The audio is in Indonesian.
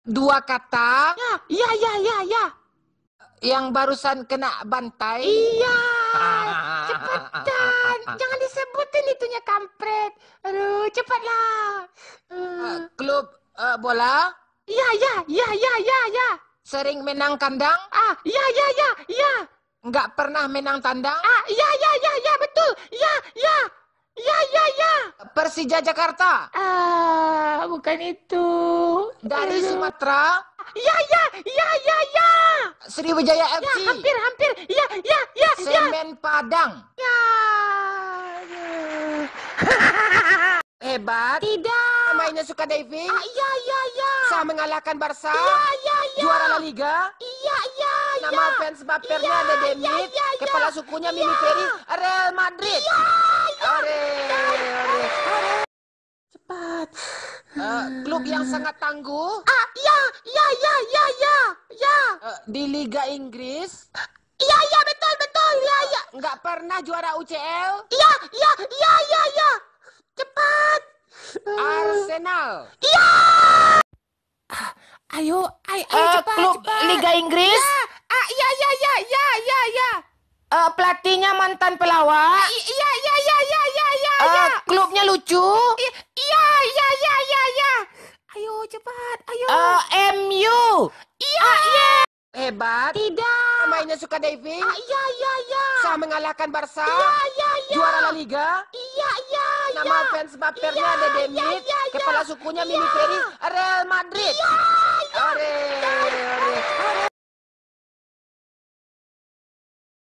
Dua kata Ya. yang barusan kena bantai. Iya. Cepetan. Jangan disebutin itunya kampret. Aduh, cepatlah. Klub bola Ya. sering menang kandang, Ya. nggak pernah menang tandang. Ya, betul. Ya. Persija Jakarta Bukan itu. dari Aduh. Sumatera, Ya. Sriwijaya Ya, FC, hampir. Ya. Semen Padang. Ya. Aduh. Hebat. Tidak. Mainnya suka diving. Ya. Bisa mengalahkan Barca. Ya. Juara La Liga. Iya. Nama fans bapernya ada Demit. Kepala sukunya Mimi Ferry. Real Madrid. Ore. Cepat. Klub yang sangat tangguh Ya. di Liga Inggris. Iya, betul. Ya. Nggak pernah juara UCL. Ya. Cepat. Arsenal. Ayo, cepat. Klub Liga Inggris. Ya. Pelatihnya mantan pelawak. Iya. Klubnya lucu. Iya. Ayo, cepat. Ayo. MU. Iya. Hebat. Tidak. Mainnya suka diving. Iya. Bisa mengalahkan Barca. Iya. Juara La Liga. Iya. Nama fans bapernya ada Demit. Kepala sukunya Mimi Ferry. Real Madrid. Ore.